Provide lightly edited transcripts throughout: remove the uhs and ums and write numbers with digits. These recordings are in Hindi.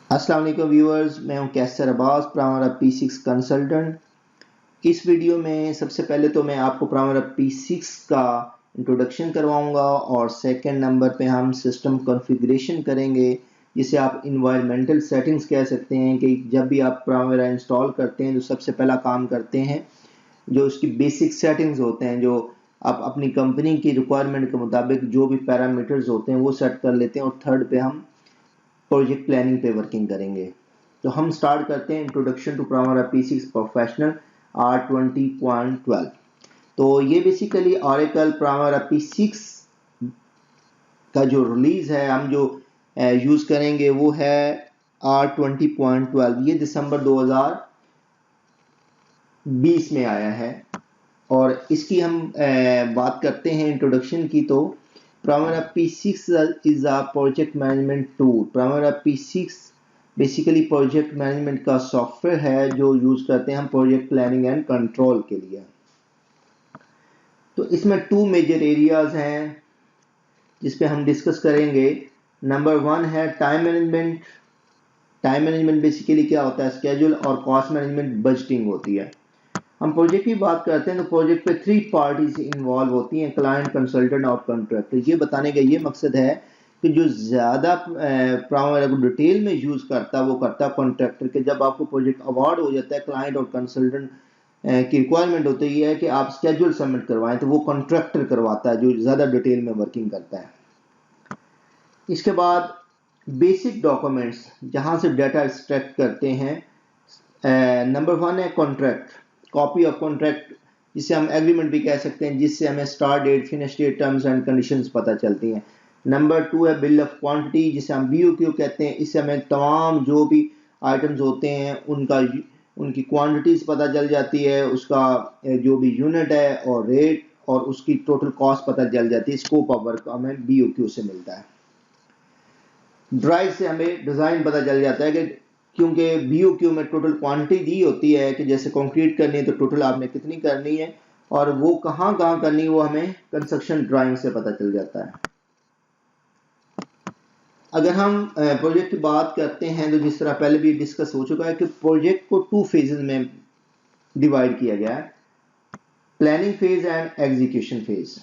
अस्सलाम वालेकुम व्यूअर्स, मैं हूं कैसर अब्बास, प्राइमरा P6 कंसल्टेंट। इस वीडियो में सबसे पहले तो मैं आपको प्राइमरा P6 का इंट्रोडक्शन करवाऊंगा और सेकंड नंबर पे हम सिस्टम कॉन्फ़िगरेशन करेंगे, जिसे आप इन्वायरमेंटल सेटिंग्स कह सकते हैं। कि जब भी आप प्राइमरा इंस्टॉल करते हैं तो सबसे पहला काम करते हैं जो उसकी बेसिक सेटिंग्स होते हैं, जो आप अपनी कंपनी की रिक्वायरमेंट के मुताबिक जो भी पैरामीटर्स होते हैं वो सेट कर लेते हैं, और थर्ड पे हम प्रोजेक्ट प्लानिंग पे वर्किंग करेंगे। तो हम स्टार्ट करते हैं introduction to प्राइमरा P6 professional R20.12। तो ये बेसिकली ऑरेकल प्राइमरा P6 का जो रिलीज है, हम जो यूज करेंगे वो है R20.12। ये दिसंबर 2020 में आया है। और इसकी हम बात करते हैं इंट्रोडक्शन की, तो Primavera P6 is a project management tool। Primavera P6 basically project management का सॉफ्टवेयर है जो यूज करते हैं हम प्रोजेक्ट प्लानिंग एंड कंट्रोल के लिए। तो इसमें टू मेजर एरियाज हैं जिस पे हम डिस्कस करेंगे। नंबर वन है time management. Time management basically क्या होता है, स्केड्यूल, और कॉस्ट मैनेजमेंट बजटिंग होती है। हम प्रोजेक्ट की बात करते हैं तो प्रोजेक्ट पे थ्री पार्टीज इन्वॉल्व होती हैं, क्लाइंट, कंसल्टेंट और कॉन्ट्रैक्टर। ये बताने का ये मकसद है कि जो ज़्यादा प्राइमरा को डिटेल में यूज़ करता है वो करता है कॉन्ट्रैक्टर के। जब आपको प्रोजेक्ट अवार्ड हो जाता है, क्लाइंट और कंसल्टेंट की रिक्वायरमेंट होती है कि आप स्केड्यूल सबमिट करवाएं, तो वो कॉन्ट्रैक्टर करवाता है जो ज़्यादा डिटेल में वर्किंग करता है। इसके बाद बेसिक डॉक्यूमेंट्स जहाँ से डाटा एक्सट्रैक्ट करते हैं। नंबर वन है कॉन्ट्रैक्ट, कॉपी ऑफ कॉन्ट्रैक्ट, जिसे हम एग्रीमेंट भी कह सकते हैं, जिससे हमें start date, finish date, terms and conditions पता चलती हैं। नंबर टू है बिल ऑफ क्वांटिटी, जिसे हम BOQ कहते हैं। इससे हमें तमाम जो भी आइटम्स होते हैं उनकी क्वांटिटीज पता चल जाती है, उसका जो भी यूनिट है और रेट और उसकी टोटल कॉस्ट पता चल जाती है। स्कोप ऑफ वर्क हमें BOQ से मिलता है। ड्राइव से हमें डिज़ाइन पता चल जाता है कि क्योंकि BOQ में टोटल क्वांटिटी दी होती है कि जैसे कंक्रीट करनी है तो टोटल आपने कितनी करनी है, और वो कहाँ कहाँ करनी है वो हमें कंस्ट्रक्शन ड्राइंग से पता चल जाता है। अगर हम प्रोजेक्ट की बात करते हैं तो जिस तरह पहले भी डिस्कस हो चुका है कि प्रोजेक्ट को टू फेजेस में डिवाइड किया गया है, planning phase and execution phase.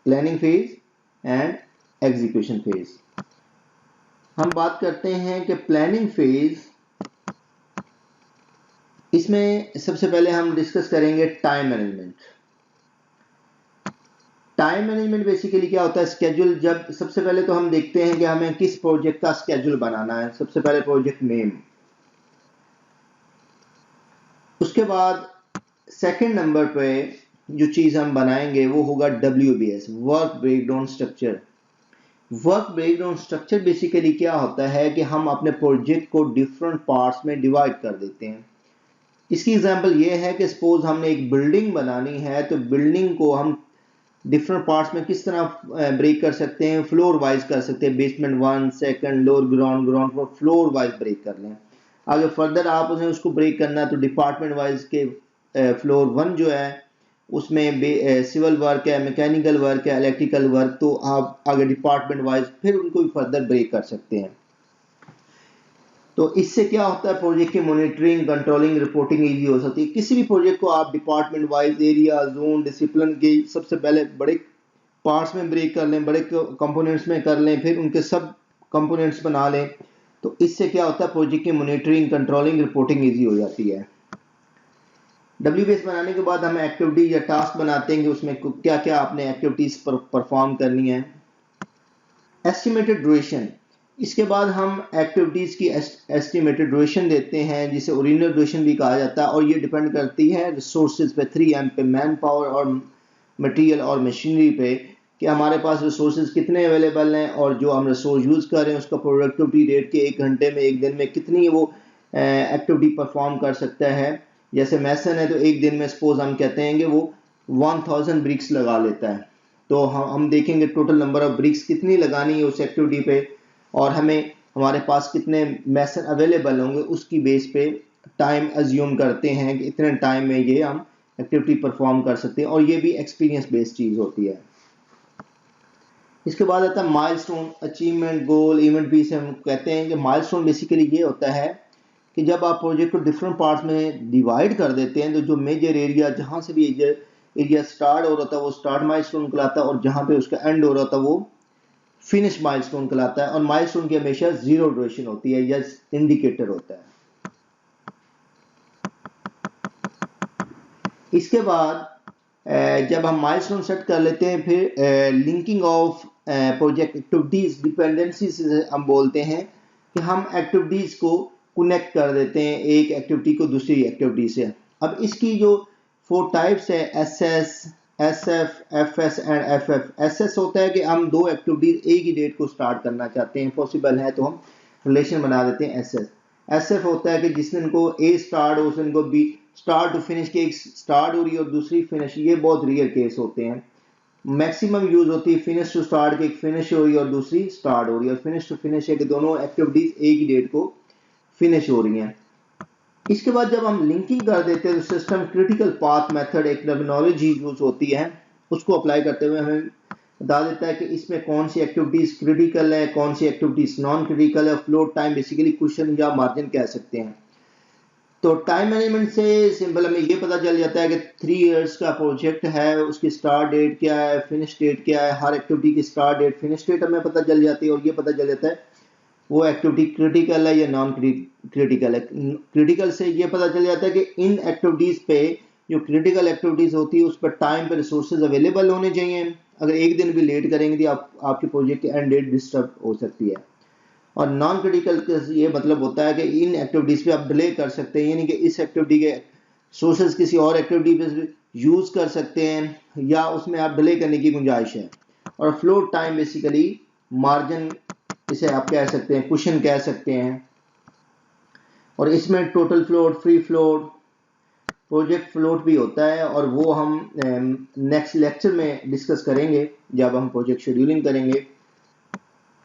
Planning phase and execution phase. हम बात करते हैं कि प्लानिंग फेज, इसमें सबसे पहले हम डिस्कस करेंगे time management. Time management basically क्या होता है, स्केड्यूल। जब सबसे पहले तो हम देखते हैं कि हमें किस प्रोजेक्ट का स्केड्यूल बनाना है। सबसे पहले प्रोजेक्ट नेम, उसके बाद सेकंड नंबर पे जो चीज हम बनाएंगे वो होगा WBS, work breakdown structure. Work breakdown structure basically क्या होता है कि हम अपने प्रोजेक्ट को डिफरेंट पार्ट्स में डिवाइड कर देते हैं। इसकी एग्जांपल ये है कि सपोज हमने एक बिल्डिंग बनानी है, तो बिल्डिंग को हम डिफरेंट पार्ट्स में किस तरह ब्रेक कर सकते हैं, फ्लोर वाइज कर सकते हैं। Basement 1, second, lower ground, ground floor, floor wise break कर लें। अगर फर्दर आप उन्हें उसको ब्रेक करना है तो डिपार्टमेंट वाइज के फ्लोर 1 जो है उसमें सिविल वर्क है, मैकेनिकल वर्क है, इलेक्ट्रिकल वर्क, तो आप अगर डिपार्टमेंट वाइज फिर उनको भी फर्दर ब्रेक कर सकते हैं। तो इससे क्या होता है, प्रोजेक्ट की मॉनिटरिंग, कंट्रोलिंग, रिपोर्टिंग इजी हो सकती है। किसी भी प्रोजेक्ट को आप department wise, area, zone, discipline के सबसे पहले बड़े पार्ट्स में ब्रेक कर लें, बड़े कंपोनेंट्स में कर लें, फिर उनके सब कंपोनेंट्स बना लें। तो इससे क्या होता है, प्रोजेक्ट की मॉनिटरिंग, कंट्रोलिंग, रिपोर्टिंग इजी हो जाती है। WBS बनाने के बाद हम एक्टिविटी या टास्क बनाते हैं कि उसमें क्या क्या आपने एक्टिविटीज परफॉर्म करनी है। एस्टिमेटेड ड्यूरेशन, इसके बाद हम एक्टिविटीज की एस्टिमेटेड ड्यूरेशन देते हैं, जिसे ओरिजिनल ड्यूरेशन भी कहा जाता है, और ये डिपेंड करती है रिसोर्सेज पे, 3M पे, मैन पावर और मटेरियल और मशीनरी पे, कि हमारे पास रिसोर्सेज कितने अवेलेबल हैं और जो हम रिसोर्स यूज कर रहे हैं उसका प्रोडक्टिविटी रेट के 1 घंटे में, 1 दिन में कितनी वो एक्टिविटी परफॉर्म कर सकता है। जैसे मैसन है तो 1 दिन में सपोज हम कहते हैं कि वो 1000 ब्रिक्स लगा लेता है, तो हम देखेंगे टोटल नंबर ऑफ ब्रिक्स कितनी लगानी है उस एक्टिविटी पे, और हमें हमारे पास कितने मैसन अवेलेबल होंगे उसकी बेस पे टाइम अज्यूम करते हैं कि इतने टाइम में ये हम एक्टिविटी परफॉर्म कर सकते हैं, और ये भी एक्सपीरियंस बेस्ड चीज होती है। इसके बाद आता है माइलस्टोन, अचीवमेंट, गोल, इवेंट भी से हम कहते हैं कि माइलस्टोन बेसिकली ये होता है कि जब आप प्रोजेक्ट को डिफरेंट पार्ट्स में डिवाइड कर देते हैं तो जो मेजर एरिया, जहां से भी एरिया स्टार्ट हो रहा था वो स्टार्ट माइलस्टोन कहलाता है, और जहां पे उसका एंड हो रहा था वो फिनिश माइलस्टोन कहलाता है। और माइलस्टोन की हमेशा जीरो ड्यूरेशन होती है या इंडिकेटर होता है। इसके बाद जब हम माइलस्टोन सेट कर लेते हैं, फिर linking of project activities, dependency से हम बोलते हैं कि हम एक्टिविटीज को कनेक्ट कर देते हैं एक एक्टिविटी को दूसरी एक्टिविटी से। अब इसकी जो 4 टाइप्स है, SS, SF, FS and FF. SS होता है कि हम 2 एक्टिविटीज एक ही डेट को स्टार्ट करना चाहते हैं, पॉसिबल है तो हम रिलेशन बना देते हैं एसएस। एसएफ होता है कि जिस दिन को ए स्टार्ट हो उस दिन को बी स्टार्ट टू फिनिश की एक स्टार्ट हो रही है और दूसरी फिनिश। ये बहुत रेयर केस होते हैं। मैक्सिमम यूज होती है फिनिश टू स्टार्ट की, एक फिनिश हो रही है और दूसरी स्टार्ट हो रही है, और फिनिश टू फिनिश है कि दोनों एक्टिविटीज एक ही डेट को फिनिश हो रही हैं। इसके बाद जब हम लिंकिंग कर देते हैं तो सिस्टम क्रिटिकल पाथ मेथड, एक टर्मिनोलॉजी यूज होती है, उसको अप्लाई करते हुए हमें बता देता है कि इसमें कौन सी एक्टिविटीज क्रिटिकल है, कौन सी एक्टिविटीज नॉन क्रिटिकल है। फ्लोट टाइम बेसिकली कुशन या मार्जिन कह सकते हैं। तो टाइम मैनेजमेंट से सिंपल हमें ये पता चल जाता है कि 3 इयर्स का प्रोजेक्ट है, उसकी स्टार्ट डेट क्या है, फिनिश डेट क्या है, हर एक्टिविटी की स्टार्ट डेट, फिनिश डेट हमें पता चल जाती है, और ये पता चल जाता है वो एक्टिविटी क्रिटिकल है या नॉन क्रिटिकल है। क्रिटिकल से ये पता चल जाता है कि इन एक्टिविटीज पे, जो क्रिटिकल एक्टिविटीज होती है उस पर टाइम पे रिसोर्सेज अवेलेबल होने चाहिए। अगर एक दिन भी लेट करेंगे तो आपके प्रोजेक्ट की एंड डेट डिस्टर्ब हो सकती है। और नॉन क्रिटिकल का ये मतलब होता है कि इन एक्टिविटीज पे आप डिले कर सकते हैं, यानी कि इस एक्टिविटी के सोर्सेज किसी और एक्टिविटी पे यूज कर सकते हैं या उसमें आप डिले करने की गुंजाइश है। और फ्लोट टाइम बेसिकली मार्जिन, इसे आप कह सकते हैं, कुशन कह सकते हैं। और इसमें total float, free float, project float भी होता है, और वो हम नेक्स्ट लेक्चर में डिस्कस करेंगे जब हम प्रोजेक्ट शेड्यूलिंग करेंगे।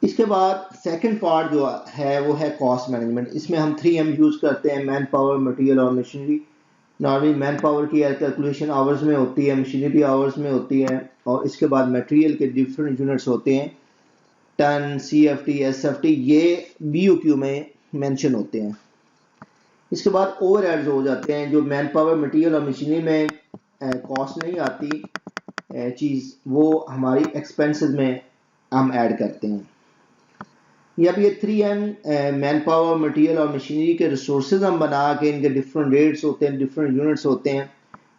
इसके बाद सेकंड पार्ट जो है वो है कॉस्ट मैनेजमेंट। इसमें हम 3M यूज करते हैं, मैन पावर, मटेरियल और मशीनरी। नॉर्मली मैन पावर की कैलकुलेशन आवर्स में होती है, मशीनरी आवर्स में होती है, और इसके बाद मटेरियल के डिफरेंट यूनिट्स होते हैं, टन, CFT, SFT, ये BOQ में मेंशन होते हैं। इसके बाद ओवरहेड्स हो जाते हैं, जो मैन पावर, मटेरियल और मशीनरी में कॉस्ट नहीं आती चीज़, वो हमारी एक्सपेंसेस में हम ऐड करते हैं। अब ये 3M मैन पावर, मटेरियल और मशीनरी के रिसोर्सेज हम बना के, इनके डिफरेंट रेट्स होते हैं, डिफरेंट यूनिट्स होते हैं,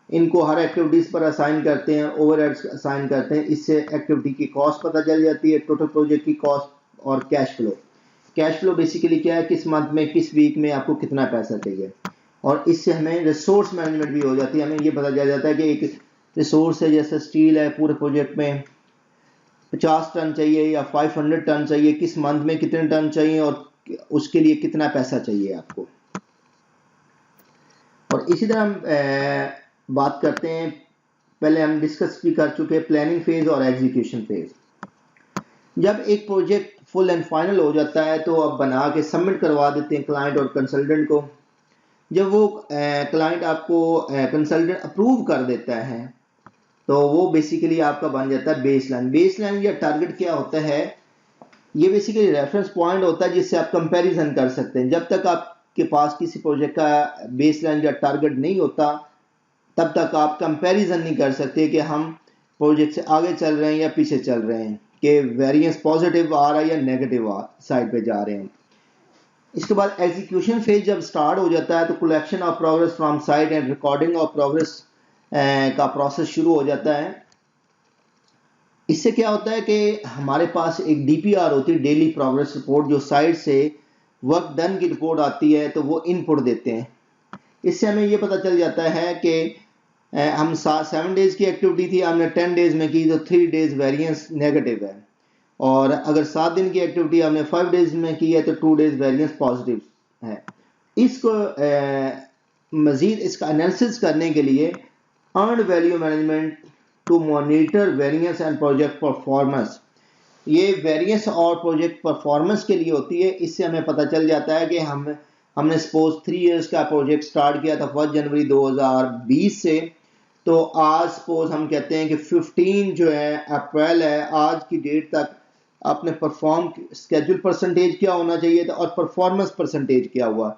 इनको हर एक्टिविटीज पर असाइन करते हैं, ओवरहेड्स असाइन करते हैं। इससे एक्टिविटी की कॉस्ट पता चल जाती है, टोटल प्रोजेक्ट की कॉस्ट। और cash flow, cash flow basically क्या है, किस मंथ में, किस वीक में आपको कितना पैसा चाहिए। और इससे हमें रिसोर्स मैनेजमेंट भी हो जाती है, हमें ये पता चल जाता है कि एक रिसोर्स है, जैसे स्टील है, पूरे प्रोजेक्ट में 50 टन चाहिए या 500 टन चाहिए, किस मंथ में कितने टन चाहिए और उसके लिए कितना पैसा चाहिए आपको। और इसी तरह हम बात करते हैं, पहले हम डिस्कस भी कर चुके हैं प्लानिंग फेज और एग्जीक्यूशन फेज। जब एक प्रोजेक्ट फुल एंड फाइनल हो जाता है तो अब बना के सबमिट करवा देते हैं क्लाइंट और कंसल्टेंट को। जब वो क्लाइंट आपको कंसल्टेंट अप्रूव कर देता है तो वो बेसिकली आपका बन जाता है बेसलाइन। बेसलाइन या टारगेट क्या होता है, ये बेसिकली रेफरेंस पॉइंट होता है जिससे आप कंपैरिजन कर सकते हैं। जब तक आपके पास किसी प्रोजेक्ट का बेसलाइन या टारगेट नहीं होता तब तक आप कंपैरिजन नहीं कर सकते कि हम प्रोजेक्ट से आगे चल रहे हैं या पीछे चल रहे हैं, कि वेरिएंस पॉजिटिव आ रहा है या नेगेटिव साइड पे जा रहे हैं। इसके बाद एग्जीक्यूशन फेज जब स्टार्ट हो जाता है तो collection of progress from site and recording of progress का प्रोसेस शुरू हो जाता है। इससे क्या होता है कि हमारे पास एक DPR होती है, डेली प्रोग्रेस रिपोर्ट, जो साइट से वर्क डन की रिपोर्ट आती है तो वो इनपुट देते हैं। इससे हमें ये पता चल जाता है कि हम 7 डेज की एक्टिविटी थी, हमने 10 डेज में की तो 3 डेज वेरिएंस नेगेटिव है, और अगर 7 दिन की एक्टिविटी हमने 5 डेज में की है तो 2 डेज वेरिएंस पॉजिटिव है। इसको मजीद इसका एनालिसिस करने के लिए earned value management to monitor variance and project performance, ये वेरिएंस और प्रोजेक्ट परफॉर्मेंस के लिए होती है। इससे हमें पता चल जाता है कि हमने सपोज 3 इयर्स का प्रोजेक्ट स्टार्ट किया था 1 जनवरी 2020 से, तो आज सपोज हम कहते हैं कि 15 जो है अप्रैल है, आज की डेट तक आपने परफॉर्म स्केड्यूल परसेंटेज क्या होना चाहिए था और परफॉर्मेंस परसेंटेज क्या हुआ।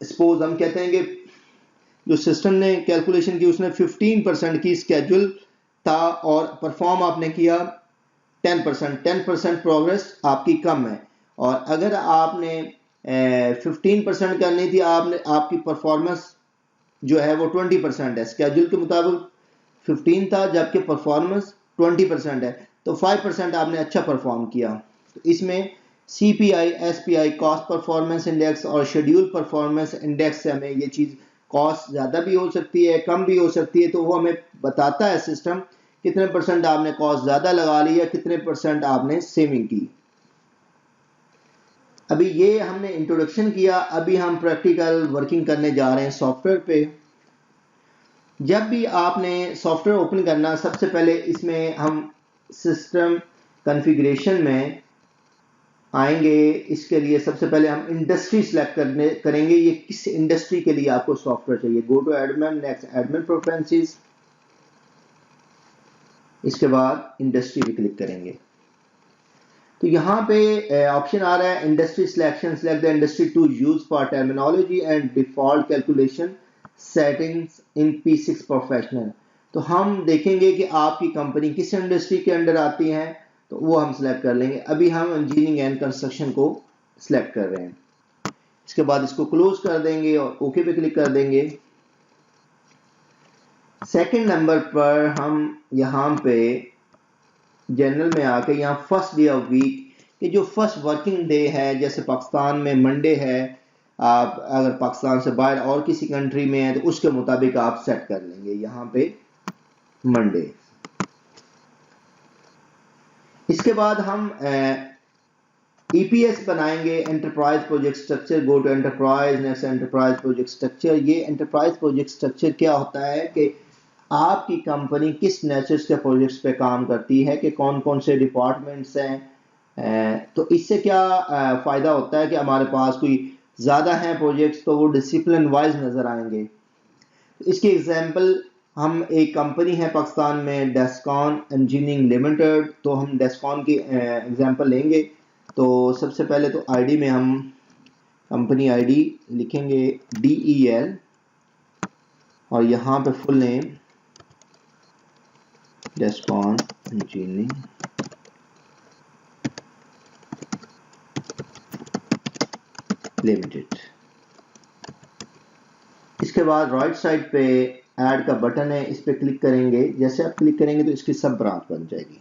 सपोज हम कहते हैं कि जो सिस्टम ने कैलकुलेशन की उसने 15% की स्केड्यूल था और परफॉर्म आपने किया 10% प्रोग्रेस आपकी कम है। और अगर आपने 15% करनी थी, आपकी परफॉर्मेंस जो है वो 20% है। स्केड्यूल के मुताबिक 15 था जबकि परफॉर्मेंस 20% है, तो 5% आपने अच्छा परफॉर्म किया। तो इसमें CPI, SPI cost performance index और शेड्यूल परफॉर्मेंस इंडेक्स से हमें ये चीज़ कॉस्ट ज़्यादा भी हो सकती है, कम भी हो सकती है, तो वो हमें बताता है सिस्टम कितने परसेंट आपने कॉस्ट ज़्यादा लगा ली या कितने परसेंट आपने सेविंग की। अभी ये हमने इंट्रोडक्शन किया, अभी हम प्रैक्टिकल वर्किंग करने जा रहे हैं सॉफ्टवेयर पे। जब भी आपने सॉफ्टवेयर ओपन करना, सबसे पहले इसमें हम सिस्टम कॉन्फ़िगरेशन में आएंगे। इसके लिए सबसे पहले हम इंडस्ट्री सिलेक्ट करेंगे, ये किस इंडस्ट्री के लिए आपको सॉफ्टवेयर चाहिए। Go to admin, next admin preferences, इसके बाद इंडस्ट्री पे क्लिक करेंगे। तो यहाँ पे ऑप्शन आ रहा है industry selection, select the industry to use for terminology and default calculation settings in P6 professional. तो हम देखेंगे कि आपकी कंपनी किस इंडस्ट्री के अंडर आती है, तो वो हम सिलेक्ट कर लेंगे। अभी हम इंजीनियरिंग एंड कंस्ट्रक्शन को सिलेक्ट कर रहे हैं। इसके बाद इसको क्लोज कर देंगे और ओके पे क्लिक कर देंगे। सेकंड नंबर पर हम यहाँ पे जनरल में आके यहाँ फर्स्ट डे ऑफ वीक, कि जो फर्स्ट वर्किंग डे है, जैसे पाकिस्तान में मंडे है, आप अगर पाकिस्तान से बाहर और किसी कंट्री में है तो उसके मुताबिक आप सेट कर लेंगे यहाँ पे मंडे। इसके बाद हम EPS बनाएंगे, enterprise project structure. Go to enterprise, next enterprise project structure. ये एंटरप्राइज प्रोजेक्ट स्ट्रक्चर क्या होता है कि आपकी कंपनी किस नेचर के प्रोजेक्ट्स पे काम करती है, कि कौन कौन से डिपार्टमेंट्स हैं। तो इससे क्या फ़ायदा होता है कि हमारे पास कोई ज़्यादा हैं प्रोजेक्ट्स तो वो डिसिप्लिन वाइज नज़र आएंगे। इसकी एग्जांपल, हम एक कंपनी है पाकिस्तान में डेस्कॉन इंजीनियरिंग लिमिटेड, तो हम डेस्कॉन की एग्जांपल लेंगे। तो सबसे पहले तो आईडी में हम कंपनी आईडी लिखेंगे DEL और यहाँ पे full name Descon engineering limited. इसके बाद राइट साइड पे ऐड का बटन है, इस पे क्लिक करेंगे। जैसे आप क्लिक करेंगे तो इसकी सब ब्रांच बन जाएगी।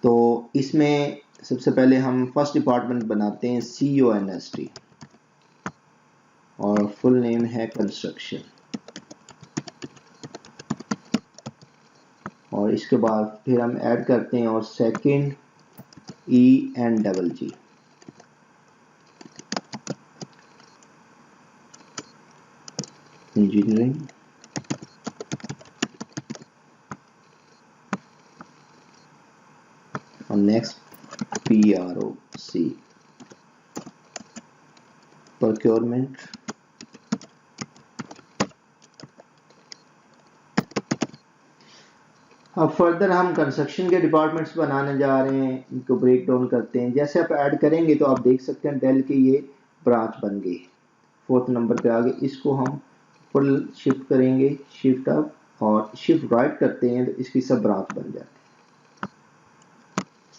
तो इसमें सबसे पहले हम फर्स्ट डिपार्टमेंट बनाते हैं CONST और फुल नेम है कंस्ट्रक्शन। और इसके बाद फिर हम ऐड करते हैं और सेकंड ENGG। इंजीनियरिंग और नेक्स्ट PROC प्रोक्योरमेंट। अब फर्दर हम कंस्ट्रक्शन के डिपार्टमेंट्स बनाने जा रहे हैं, इनको ब्रेक डाउन करते हैं। जैसे आप ऐड करेंगे तो आप देख सकते हैं डेल की ये ब्रांच बन गई। फोर्थ नंबर पे आगे इसको हम फुल शिफ्ट करेंगे, शिफ्ट अप और शिफ्ट राइट करते हैं तो इसकी सब ब्रांच बन जाती है।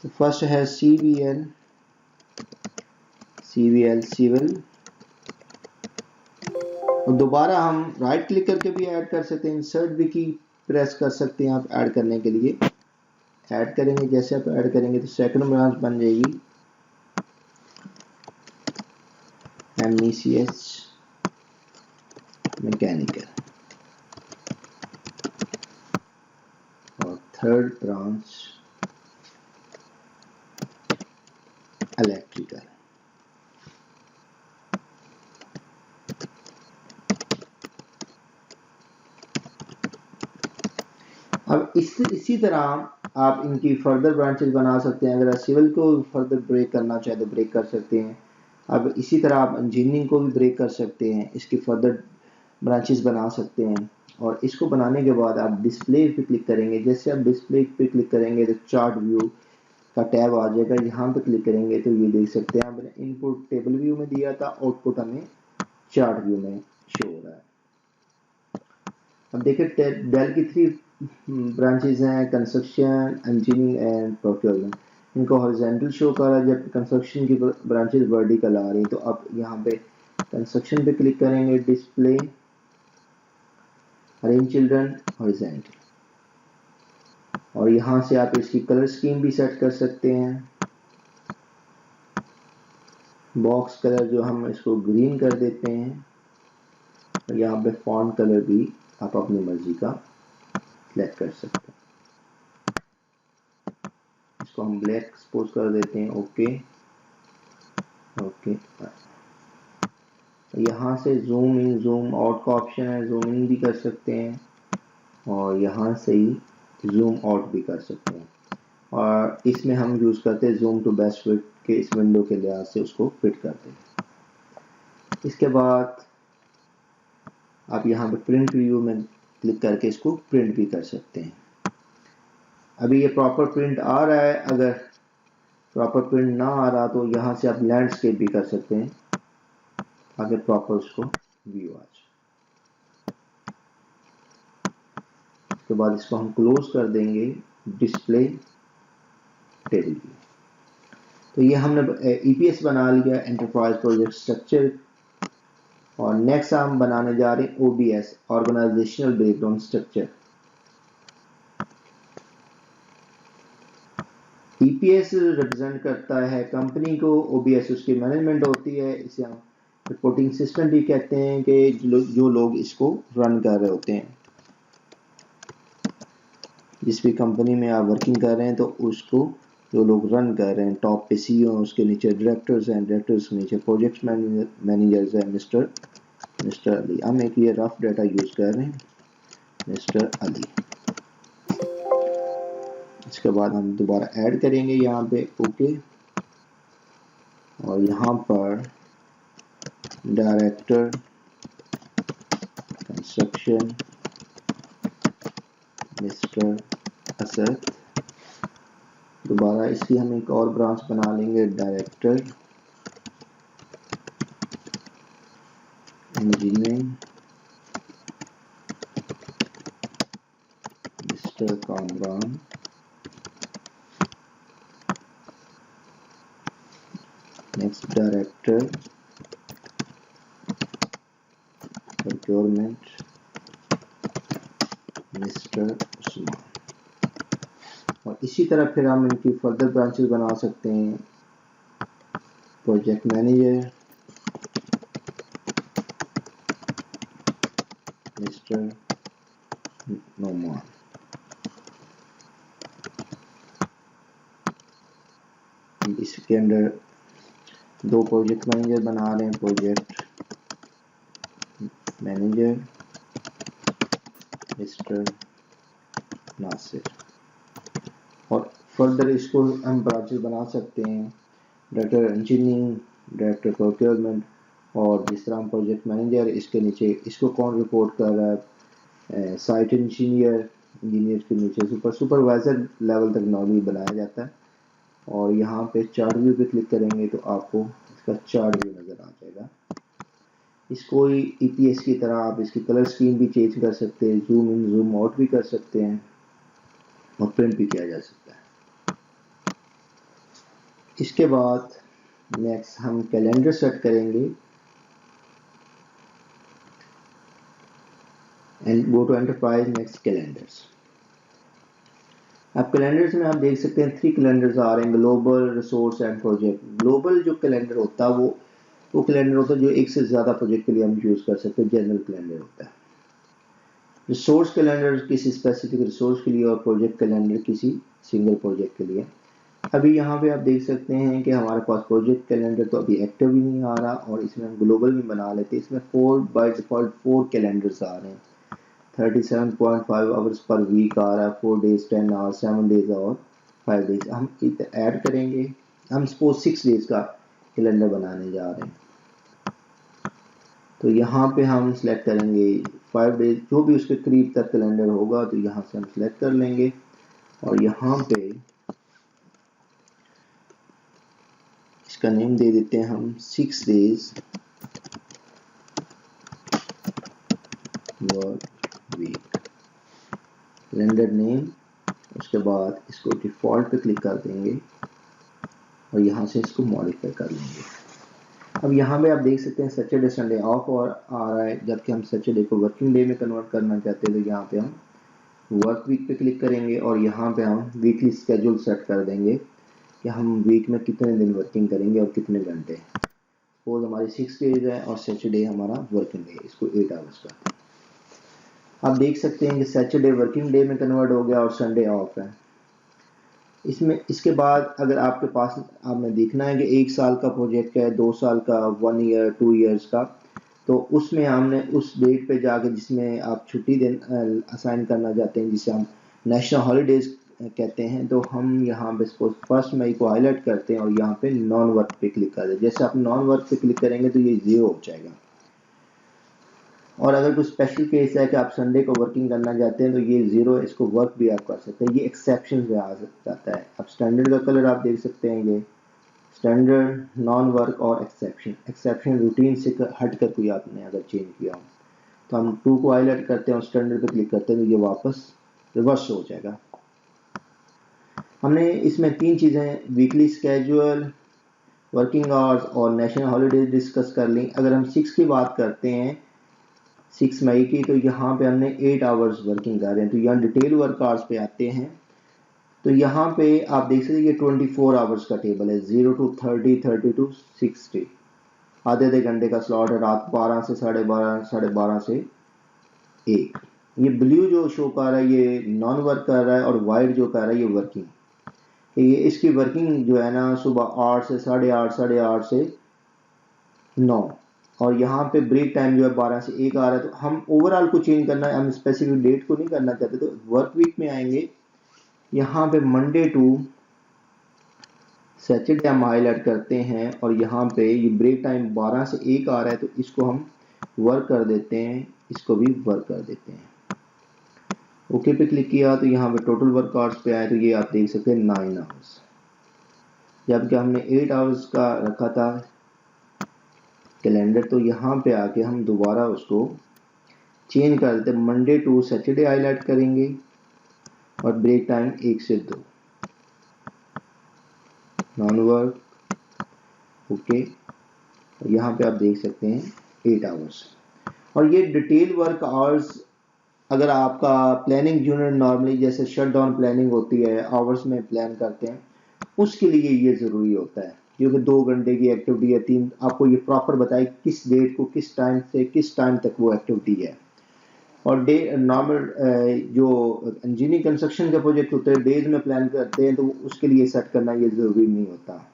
तो फर्स्ट है CVL सिविल। और दोबारा हम राइट क्लिक करके भी ऐड कर सकते हैं, इंसर्ट भी की प्रेस कर सकते हैं आप ऐड करने के लिए। ऐड करेंगे, जैसे आप ऐड करेंगे तो सेकंड ब्रांच बन जाएगी MECH मैकेनिकल और थर्ड ब्रांच इलेक्ट्रिकल। अब इसी तरह आप इनकी फर्दर ब्रांचेस बना सकते हैं। अगर सिविल को फर्दर ब्रेक करना चाहे तो ब्रेक कर सकते हैं। अब इसी तरह आप इंजीनियरिंग को भी ब्रेक कर सकते हैं, इसकी फर्दर ब्रांचेस बना सकते हैं। और इसको बनाने के बाद आप डिस्प्ले पे क्लिक करेंगे। जैसे आप डिस्प्ले पे क्लिक करेंगे तो चार्ट व्यू का टैब आ जाएगा। यहाँ पे क्लिक करेंगे तो ये देख सकते हैं हमने इनपुट टेबल व्यू में दिया था, आउटपुट हमें चार्ट व्यू में शो हो रहा है। अब देखिए डेल की 3 ब्रांचेज हैं, कंस्ट्रक्शन, इंजीनियरिंग एंड प्रोक्योरमेंट। इनको हॉरिजॉन्टल शो कर रहा है, जब कंस्ट्रक्शन की ब्रांचेज वर्टिकल आ रही है। तो आप यहाँ पे कंस्ट्रक्शन पे क्लिक करेंगे, डिस्प्ले, अरेंज चिल्ड्रन, हॉरिजॉन्टल, और यहाँ से आप इसकी कलर स्कीम भी सेट कर सकते हैं। बॉक्स कलर जो हम इसको ग्रीन कर देते हैं, और यहाँ पे फॉन्ट कलर भी आप अपनी मर्जी का सिलेक्ट कर सकते हैं। इसको हम ब्लैक सपोज कर देते हैं। Okay okay. यहाँ से जूम इन जूम आउट का ऑप्शन है, जूम इन भी कर सकते हैं और यहाँ से ही जूम आउट भी कर सकते हैं। और इसमें हम यूज़ करते हैं जूम टू बेस्ट फिट के, इस विंडो के लिहाज से उसको फिट करते हैं। इसके बाद आप यहाँ पे प्रिंट व्यू में क्लिक करके इसको प्रिंट भी कर सकते हैं। अभी ये प्रॉपर प्रिंट आ रहा है, अगर प्रॉपर प्रिंट ना आ रहा तो यहाँ से आप लैंडस्केप भी कर सकते हैं ताकि प्रॉपर उसको व्यू आ जाए। उसके बाद इसको हम क्लोज कर देंगे, डिस्प्ले टेबल व्यू। तो ये हमने ईपीएस बना लिया, एंटरप्राइज प्रोजेक्ट स्ट्रक्चर। और नेक्स्ट हम बनाने जा रहे हैं OBS, organizational breakdown structure. EPS represent करता है कंपनी को, ओबीएस उसकी मैनेजमेंट होती है। इसे हम रिपोर्टिंग सिस्टम भी कहते हैं कि जो लोग इसको रन कर रहे होते हैं। जिस भी कंपनी में आप वर्किंग कर रहे हैं तो उसको जो लोग रन कर रहे हैं, टॉप पे सीईओ, उसके नीचे डायरेक्टर्स हैं, डायरेक्टर्स के नीचे प्रोजेक्ट मैनेजर्स हैं, मिस्टर अली। हम एक ये रफ डाटा यूज कर रहे हैं, मिस्टर अली। इसके बाद हम दोबारा ऐड करेंगे यहाँ पे, ओके। और यहाँ पर डायरेक्टर कंस्ट्रक्शन मिस्टर असद। दोबारा इसकी हम एक और ब्रांच बना लेंगे, director engineering mister Kamran. Next director procurement mister Usman. और इसी तरह फिर हम इनकी फर्दर ब्रांचेस बना सकते हैं, प्रोजेक्ट मैनेजर मिस्टर नोमान। इसके अंदर 2 प्रोजेक्ट मैनेजर बना रहे हैं, प्रोजेक्ट मैनेजर मिस्टर नासिर। और फर्दर इसको हम ब्रांचेस बना सकते हैं, डायरेक्टर इंजीनियरिंग, डायरेक्टर प्रोक्योरमेंट। और जिस तरह हम प्रोजेक्ट मैनेजर, इसके नीचे इसको कौन रिपोर्ट कर रहा है, साइट इंजीनियर के नीचे सुपरवाइजर लेवल तक नॉर्मली बनाया जाता है। और यहाँ पे चार्ट व्यू पे क्लिक करेंगे तो आपको इसका चार्ट व्यू नज़र आ जाएगा। इसको ईपीएस की तरह आप इसकी कलर स्कीम भी चेंज कर सकते हैं, जूम इन जूम आउट भी कर सकते हैं और प्रिंट भी किया जा सकता है। इसके बाद नेक्स्ट हम कैलेंडर सेट करेंगे and go to enterprise. Next calendars. अब कैलेंडर्स में आप देख सकते हैं 3 कैलेंडर्स आ रहे हैं, global, resource and project. Global जो कैलेंडर होता है वो कैलेंडर होता है जो एक से ज़्यादा प्रोजेक्ट के लिए हम यूज़ कर सकते हैं, जनरल कैलेंडर होता है। रिसोर्स कैलेंडर किसी स्पेसिफिक रिसोर्स के लिए और प्रोजेक्ट कैलेंडर किसी सिंगल प्रोजेक्ट के लिए। अभी यहाँ पे आप देख सकते हैं कि हमारे पास प्रोजेक्ट कैलेंडर तो अभी एक्टिव ही नहीं आ रहा, और इसमें हम ग्लोबल भी बना लेते हैं। इसमें 4 बाय डिफॉल्ट 4 कैलेंडर्स आ रहे हैं, 37.5 आवर्स पर वीक आ रहा है, 4 डेज 10 आवर्स, 7 डेज और 5 डेज। हम इधर ऐड करेंगे, हम सपोज 6 डेज का कैलेंडर बनाने जा रहे हैं। तो यहाँ पे हम सिलेक्ट करेंगे 5 डेज जो भी उसके करीब तक कैलेंडर होगा तो यहाँ से हम सिलेक्ट कर लेंगे और यहाँ पे इसका नेम दे देते हैं हम 6 days work week, calendar name. उसके बाद इसको डिफ़ॉल्ट पे क्लिक कर देंगे और यहाँ से इसको मॉडिफाई कर लेंगे। अब यहाँ पे आप देख सकते हैं सैटरडे संडे ऑफ और आ रहा है, जबकि हम सैटरडे को वर्किंग डे में कन्वर्ट करना चाहते हैं तो यहाँ पे हम वर्क वीक पे क्लिक करेंगे और यहाँ पे हम वीकली स्केड्यूल सेट कर देंगे कि हम वीक में कितने दिन वर्किंग करेंगे और कितने घंटे। सपोज हमारी 6 डेज है और सैटरडे हमारा वर्किंग डे, इसको 8 आवर्स का। आप देख सकते हैं कि सैटरडे वर्किंग डे में कन्वर्ट हो गया और संडे ऑफ है। इसमें इसके बाद अगर आपके पास आपने देखना है कि 1 साल का प्रोजेक्ट है, 2 साल का, 1 ईयर, 2 ईयर्स का, तो उसमें हमने उस डेट पे जाके जिसमें आप छुट्टी असाइन करना चाहते हैं, जिसे हम नेशनल हॉलीडेज कहते हैं, तो हम यहाँ पे सपोज 1 मई को हाईलाइट करते हैं और यहाँ पे नॉन वर्क पे क्लिक कर दें। जैसे आप नॉन वर्क पे क्लिक करेंगे तो ये 0 हो जाएगा। और अगर कोई स्पेशल केस है कि आप संडे को वर्किंग करना चाहते हैं तो ये 0 है, इसको वर्क भी आप कर सकते हैं। ये एक्सेप्शन में आ जाता है। अब स्टैंडर्ड का कलर आप देख सकते हैं, ये स्टैंडर्ड, नॉन वर्क और एक्सेप्शन। एक्सेप्शन रूटीन से हट कर कोई आपने अगर चेंज किया हो तो हम 2 को हाईलाइट करते हैं और स्टैंडर्ड पे क्लिक करते हैं तो ये वापस रिवर्स हो जाएगा। हमने इसमें 3 चीज़ें वीकली स्केड्यूल, वर्किंग आवर्स और नेशनल हॉलीडेज डिस्कस कर ली। अगर हम 6 की बात करते हैं 6 मई की, तो यहाँ पे हमने 8 आवर्स वर्किंग कर रहे हैं। तो यहाँ डिटेल वर्क आवर्स पे आते हैं तो यहाँ पे आप देख सकते हैं ये 24 आवर्स का टेबल है, 0 to 30, 30 to 60, आधे घंटे का स्लॉट है, रात 12 से 12:30, 12:30 से 1। ये ब्लू जो शो कर रहा है ये नॉन वर्क कर रहा है और वाइट जो कर रहा है ये वर्किंग। ये इसकी वर्किंग जो है ना सुबह 8 से 8:30, 8:30 से 9, और यहाँ पे ब्रेक टाइम जो है 12 से 1 आ रहा है। तो हम ओवरऑल को चेंज करना है, हम स्पेसिफिक डेट को नहीं करना चाहते। तो वर्क वीक में आएंगे, यहाँ पे मंडे टू सैटरडे हम हाईलाइट करते हैं और यहाँ पे ये ब्रेक टाइम 12 से 1 आ रहा है तो इसको हम वर्क कर देते हैं, इसको भी वर्क कर देते हैं। ओके पे क्लिक किया तो यहाँ पे टोटल वर्क आवर्स पे आए तो ये आप देख सकते हैं 9 आवर्स, जबकि हमने 8 आवर्स का रखा था कैलेंडर। तो यहाँ पे आके हम दोबारा उसको चेंज कर देते हैं, मंडे टू सैटरडे हाईलाइट करेंगे और ब्रेक टाइम 1 से 2, नॉन वर्क, ओके। यहाँ पे आप देख सकते हैं 8 आवर्स। और ये डिटेल वर्क आवर्स अगर आपका प्लानिंग यूनिट नॉर्मली जैसे शटडाउन प्लानिंग होती है, आवर्स में प्लान करते हैं, उसके लिए ये ज़रूरी होता है क्योंकि 2 घंटे की एक्टिविटी है, 3, आपको ये प्रॉपर बताए किस डेट को किस टाइम से किस टाइम तक वो एक्टिविटी है। और डे नॉर्मल जो इंजीनियरिंग कंस्ट्रक्शन के प्रोजेक्ट होते हैं डेज में प्लान करते हैं तो उसके लिए सेट करना ये ज़रूरी नहीं होता।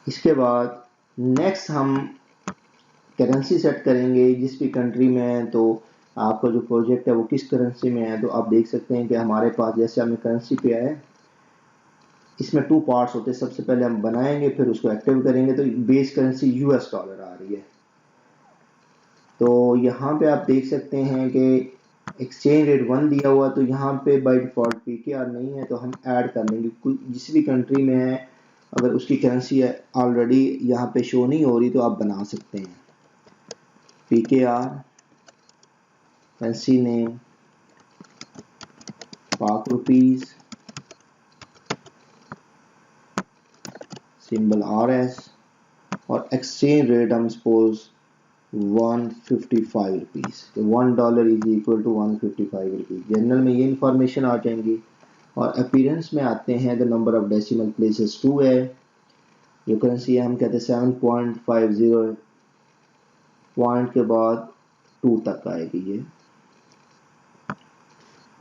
इसके बाद नेक्स्ट हम करेंसी सेट करेंगे जिस भी कंट्री में है, तो आपका जो प्रोजेक्ट है वो किस करेंसी में है। तो आप देख सकते हैं कि हमारे पास जैसे हमें करेंसी पे है, इसमें 2 पार्ट्स होते हैं। सबसे पहले हम बनाएंगे फिर उसको एक्टिव करेंगे, तो बेस करेंसी यूएस डॉलर आ रही है। तो यहाँ पे आप देख सकते हैं कि एक्सचेंज रेट 1 दिया हुआ, तो यहाँ पे बाय डिफॉल्ट पीकेआर नहीं है तो हम ऐड कर लेंगे। जिस भी कंट्री में है अगर उसकी करेंसी ऑलरेडी यहाँ पे शो नहीं हो रही तो आप बना सकते हैं PKR, currency name Pak rupees, symbol RS और एक्सचेंज रेट हम सपोज 155 रुपीज़, तो $1 is equal to 155 rupees. General में ये इंफॉर्मेशन आ जाएंगी। और अपीयरेंस में आते हैं तो नंबर ऑफ डेसिमल प्लेसेस 2 है, जो करेंसी है हम कहते हैं 7.50 पॉइंट के बाद 2 तक आएगी ये।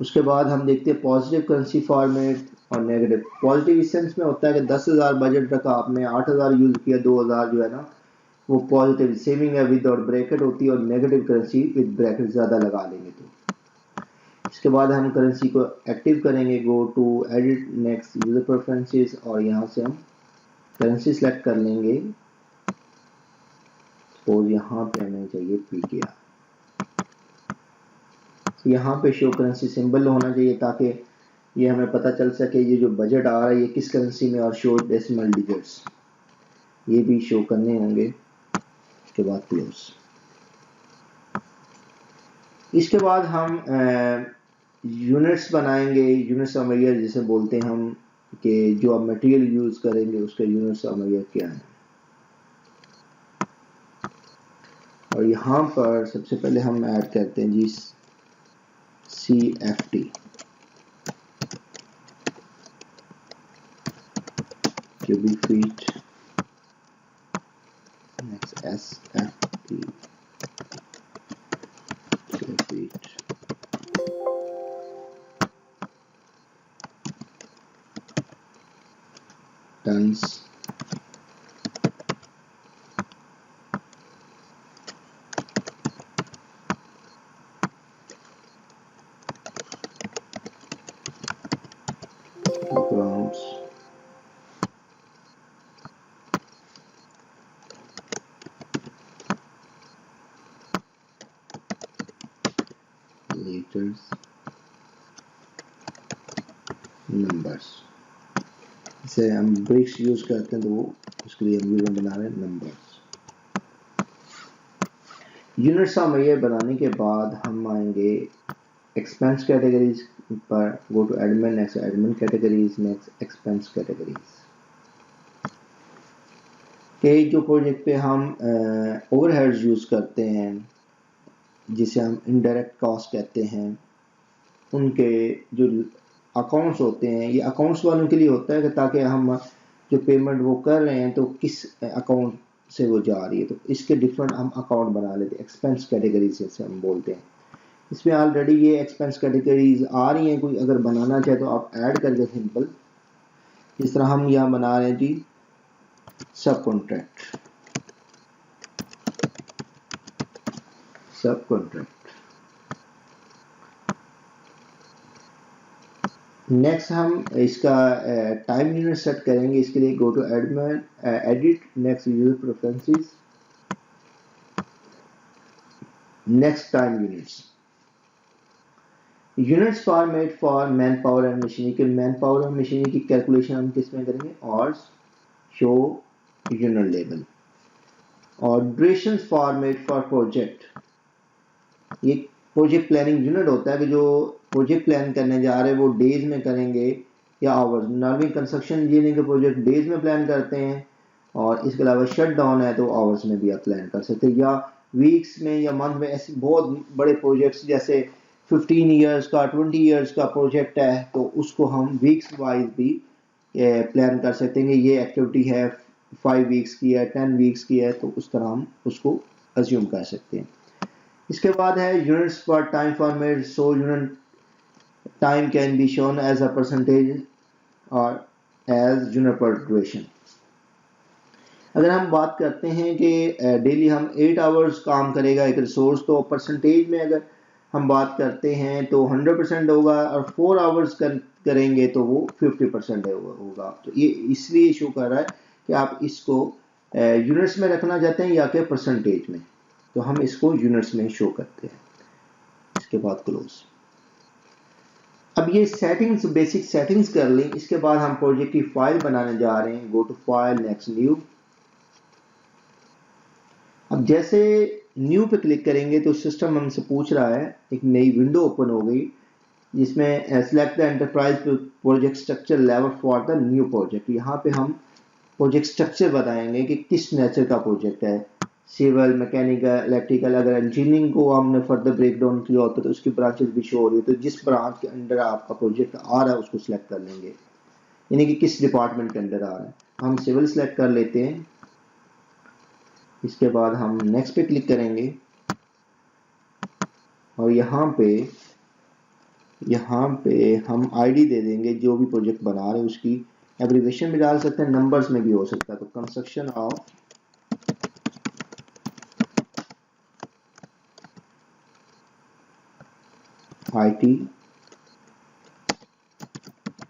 उसके बाद हम देखते हैं पॉजिटिव करेंसी फॉर्मेट और नेगेटिव। पॉजिटिव इस सेंस में होता है कि 10,000 बजट रखा आपने, 8,000 यूज किया, 2,000 जो है ना वो पॉजिटिव सेविंग है विद और ब्रैकेट होती है, और नेगेटिव करेंसी विद ब्रैकेट ज़्यादा लगा लेंगे तो। इसके बाद हम करेंसी को एक्टिव करेंगे, go to edit next user preferences और यहाँ से हम करेंसी सेलेक्ट कर लेंगे सपोज यहाँ पे हमें चाहिए PKR, तो यहाँ पे शो करेंसी सिंबल होना चाहिए ताकि ये हमें पता चल सके ये जो बजट आ रहा है ये किस करेंसी में, और शो डेसिमल डिजिट्स ये भी शो करने होंगे। उसके बाद क्लोज। इसके बाद हम यूनिट्स बनाएंगे, यूनिट्स ऑफ मेजर जिसे बोलते हैं हम, कि जो आप मटेरियल यूज करेंगे उसका यूनिट्स ऑफ मेजर क्या है। और यहाँ पर सबसे पहले हम ऐड करते हैं जी CFT, cubic feet, next SFT, feet, tons, kilograms, liters, numbers. इसे हम ब्रिक्स यूज करते हैं तो वो उसके लिए हम यूनिट बना रहे हैं नंबर्स। यूनिट्स ऑफ मेजर बनाने के बाद हम आएंगे एक्सपेंस कैटेगरीज पर, go to admin, next admin categories, next expense categories. के जो प्रोजेक्ट पे हम ओवरहेड्स यूज करते हैं जिसे हम इनडायरेक्ट कॉस्ट कहते हैं, उनके जो अकाउंट्स होते हैं, ये अकाउंट्स वालों के लिए होता है कि ताकि हम जो पेमेंट वो कर रहे हैं तो किस अकाउंट से वो जा रही है, तो इसके डिफरेंट हम अकाउंट बना लेते हैं, एक्सपेंस कैटेगरीज जैसे हम बोलते हैं। इसमें ऑलरेडी ये एक्सपेंस कैटेगरीज आ रही हैं, कोई अगर बनाना चाहे तो आप ऐड करके सिंपल, जिस तरह हम यहाँ बना रहे हैं जी सब कॉन्ट्रैक्ट, सब कॉन्ट्रैक्ट। नेक्स्ट हम इसका टाइम यूनिट सेट करेंगे, इसके लिए go to admin, edit, next user preferences, next time units. Units format for man power and machinery के, मैन पावर और मशीनरी की कैलकुलेशन हम किस में करेंगे, और शो यूनिट लेवल। और ड्यूरेशन फॉर्मेट फॉर प्रोजेक्ट, ये प्रोजेक्ट प्लानिंग यूनिट होता है कि जो प्रोजेक्ट प्लान करने जा रहे हैं वो डेज में करेंगे या आवर्स। नॉर्मली कंस्ट्रक्शन इंजीनियरिंग के प्रोजेक्ट डेज में प्लान करते हैं, और इसके अलावा शट डाउन है तो आवर्स में भी आप प्लान कर सकते हैं, या वीक्स में या मंथ में। ऐसे बहुत बड़े प्रोजेक्ट्स जैसे 15 ईयर्स का, 20 ईयर्स का प्रोजेक्ट है तो उसको हम वीक्स वाइज भी प्लान कर सकते हैं। ये एक्टिविटी है 5 वीक्स की है, 10 वीक्स की है, तो उस तरह हम उसको अज्यूम कर सकते हैं। इसके बाद है units for time format, so unit time can be shown as a percentage और एज यूनिट पर ड्यूरेशन। अगर हम बात करते हैं कि डेली हम 8 आवर्स काम करेगा एक रिसोर्स, तो परसेंटेज में अगर हम बात करते हैं तो 100% होगा, और 4 आवर्स करेंगे तो वो 50% होगा। तो ये इसलिए शो कर रहा है कि आप इसको यूनिट्स में रखना चाहते हैं या कि परसेंटेज में, तो हम इसको यूनिट्स में शो करते हैं। इसके बाद क्लोज। अब ये सेटिंग्स, बेसिक सेटिंग्स कर लें, इसके बाद हम प्रोजेक्ट की फाइल बनाने जा रहे हैं। Go to file, next new. अब जैसे न्यू पे क्लिक करेंगे तो सिस्टम हमसे पूछ रहा है, एक नई विंडो ओपन हो गई जिसमें select the enterprise project structure level for the new project. यहाँ पे हम प्रोजेक्ट स्ट्रक्चर बताएंगे कि किस नेचर का प्रोजेक्ट है, सिविल, मैकेनिकल, इलेक्ट्रिकल। अगर इंजीनियरिंग को हमने फर्दर ब्रेक डाउन किया होता तो उसकी ब्रांचेस भी शो हो रही है, तो जिस ब्रांच के अंडर आपका प्रोजेक्ट आ रहा है उसको सिलेक्ट कर लेंगे, यानी कि किस डिपार्टमेंट के अंडर आ रहा है। हम सिविल सिलेक्ट कर लेते हैं। इसके बाद हम नेक्स्ट पे क्लिक करेंगे, और यहाँ पे हम आईडी दे देंगे जो भी प्रोजेक्ट बना रहे हैं उसकी। एब्रिविएशन भी डाल सकते हैं, नंबर्स में भी हो सकता है। तो कंस्ट्रक्शन ऑफ IT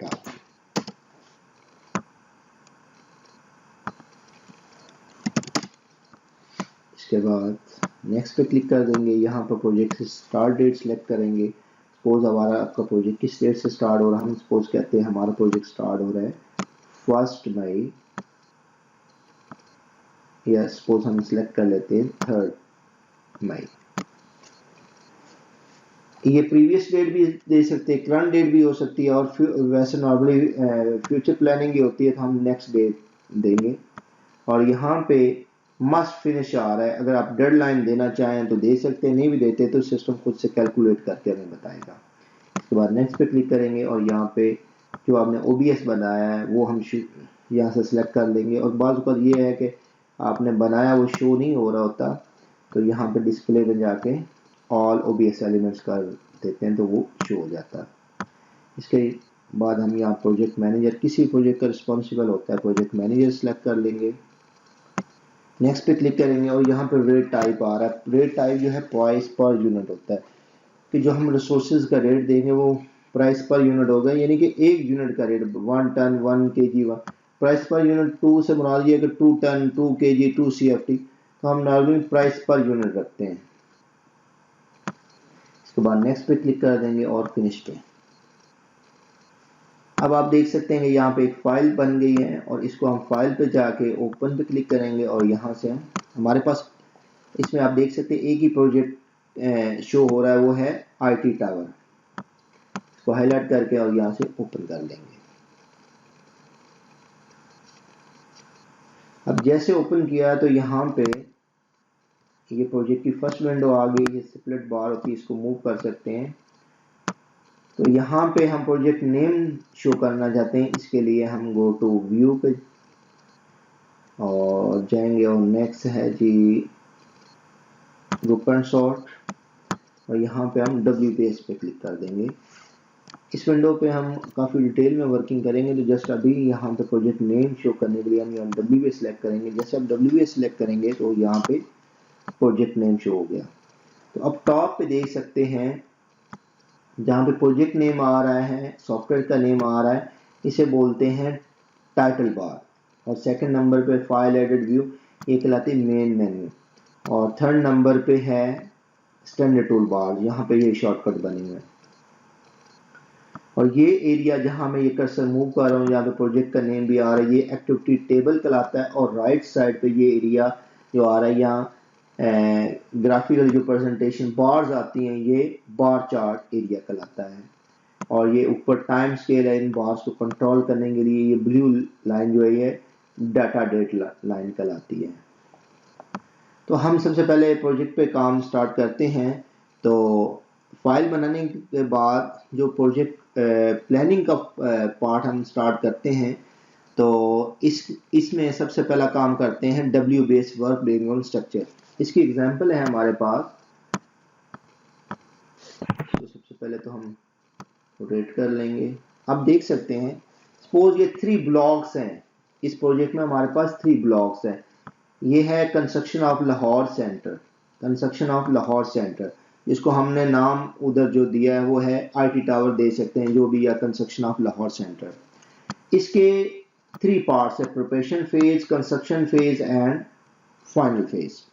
टावर। इसके उसके बाद नेक्स्ट पे क्लिक कर देंगे। यहाँ पर प्रोजेक्ट से स्टार्ट डेट सेलेक्ट करेंगे। सपोज हमारा आपका प्रोजेक्ट किस डेट से स्टार्ट हो रहा है, हम सपोज कहते हैं हमारा प्रोजेक्ट स्टार्ट हो रहा है 1 मई, या सपोज हम सिलेक्ट कर लेते हैं 3 मई। ये प्रीवियस डेट भी दे सकते हैं, करंट डेट भी हो सकती है, और वैसे नॉर्मली फ्यूचर प्लानिंग ही होती है तो हम नेक्स्ट डेट देंगे। और यहाँ पे मस्ट फिनिश आ रहा है, अगर आप डेडलाइन देना चाहें तो दे सकते हैं, नहीं भी देते तो सिस्टम खुद से कैलकुलेट करके हमें बताएगा। इसके बाद नेक्स्ट पे क्लिक करेंगे और यहाँ पे जो आपने OBS बनाया है वो हम यहाँ से सिलेक्ट कर लेंगे। और बाज़ पर ये है कि आपने बनाया वो शो नहीं हो रहा होता, तो यहाँ पे डिस्प्ले में जाके ऑल OBS एलिमेंट्स कर देते हैं तो वो शो हो जाता है। इसके बाद हम यहाँ प्रोजेक्ट मैनेजर, किसी प्रोजेक्ट का रिस्पॉन्सिबल होता है प्रोजेक्ट मैनेजर सेलेक्ट कर लेंगे। नेक्स्ट पे क्लिक करेंगे और यहाँ पे रेट टाइप आ रहा है। रेट टाइप जो है प्राइस पर यूनिट होता है, कि जो हम रिसोर्सेज का रेट देंगे वो प्राइस पर यूनिट होगा, यानी कि 1 यूनिट का rate 1 ton 1 kg। Price per unit 2 से मुराद ये है कि 2 टन 2 kg 2 CFT, तो हम नॉर्मली प्राइस पर यूनिट रखते हैं। इसके बाद नेक्स्ट पे क्लिक कर देंगे और फिनिश पे। अब आप देख सकते हैं कि यहाँ पे एक फाइल बन गई है, और इसको हम फाइल पे जाके ओपन पे क्लिक करेंगे और यहाँ से हमारे पास इसमें आप देख सकते हैं एक ही प्रोजेक्ट शो हो रहा है, वो है IT टावर। इसको हाईलाइट करके और यहाँ से ओपन कर लेंगे। अब जैसे ओपन किया तो यहाँ पे ये प्रोजेक्ट की फर्स्ट विंडो आ गई। ये स्प्लिट बार होती है, इसको मूव कर सकते हैं। तो यहाँ पे हम प्रोजेक्ट नेम शो करना चाहते हैं, इसके लिए हम गो टू व्यू पे और जाएंगे और नेक्स्ट है जी ग्रुप एंड सॉर्ट, और यहाँ पे हम WPS पे क्लिक कर देंगे। इस विंडो पे हम काफ़ी डिटेल में वर्किंग करेंगे, तो जस्ट अभी यहाँ पे प्रोजेक्ट नेम शो करने के लिए हम यहाँ WPS सेलेक्ट करेंगे। जैसे आप WPS सेलेक्ट करेंगे तो यहाँ पे प्रोजेक्ट नेम शो हो गया। तो अब टॉप पे देख सकते हैं जहाँ पे प्रोजेक्ट नेम आ रहा है, सॉफ्टवेयर का नेम आ रहा है, इसे बोलते हैं टाइटल बार। और सेकंड नंबर पे फाइल एडिट व्यू, ये कहलाती है मेन मेन्यू। और थर्ड नंबर पे है स्टैंडर्ड टूल बार, यहाँ पे ये शॉर्टकट बने हुए हैं। और ये एरिया जहाँ मैं ये कर्सर मूव कर रहा हूँ, यहाँ पे प्रोजेक्ट का नेम भी आ रहा है, ये एक्टिविटी टेबल कहलाता है। और राइट साइड पे ये एरिया जो आ रहा है, यहाँ ग्राफिकल जो प्रेजेंटेशन बार्स आती हैं, ये बार चार्ट एरिया कहलाता है। और ये ऊपर टाइम स्केल है, इन बार्स को कंट्रोल करने के लिए ये ब्लू लाइन जो है ये डाटा डेट लाइन कहलाती है। तो हम सबसे पहले प्रोजेक्ट पे काम स्टार्ट करते हैं। तो फाइल बनाने के बाद जो प्रोजेक्ट प्लानिंग का पार्ट हम स्टार्ट करते हैं, तो इसमें सबसे पहला काम करते हैं WBS वर्क ब्रेकडाउन स्ट्रक्चर। इसकी एग्जांपल है हमारे पास। तो सबसे पहले तो हम रोटेट कर लेंगे। आप देख सकते हैं सपोज ये 3 ब्लॉक्स हैं, इस प्रोजेक्ट में हमारे पास 3 ब्लॉक्स हैं। ये है construction of Lahore centre, construction of Lahore centre, जिसको हमने नाम उधर जो दिया है वो है IT टावर दे सकते हैं, जो भी, या कंस्ट्रक्शन ऑफ लाहौर सेंटर। इसके 3 पार्ट्स है, preparation phase, construction phase and final phase.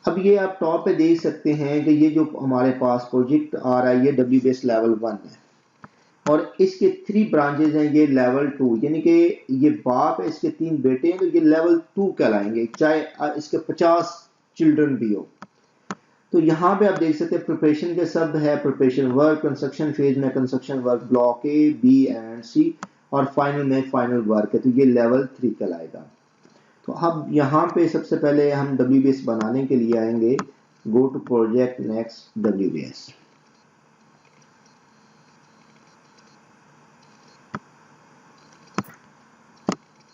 अब ये आप टॉप पे देख सकते हैं कि ये जो हमारे पास प्रोजेक्ट आ रहा है ये WBS लेवल 1 है, और इसके 3 ब्रांचेज हैं। ये लेवल 2, यानी कि ये बाप है, इसके 3 बेटे हैं, तो ये लेवल 2 कहलाएंगे, चाहे इसके 50 चिल्ड्रन भी हो। तो यहाँ पे आप देख सकते हैं प्रिपरेशन के शब्द है, प्रिपरेशन वर्क, कंस्ट्रक्शन फेज में construction work block A, B and C, और फाइनल में फाइनल वर्क है, तो ये लेवल 3 कहलाएगा। तो अब यहाँ पे सबसे पहले हम WBS बनाने के लिए आएंगे, go to project, next WBS।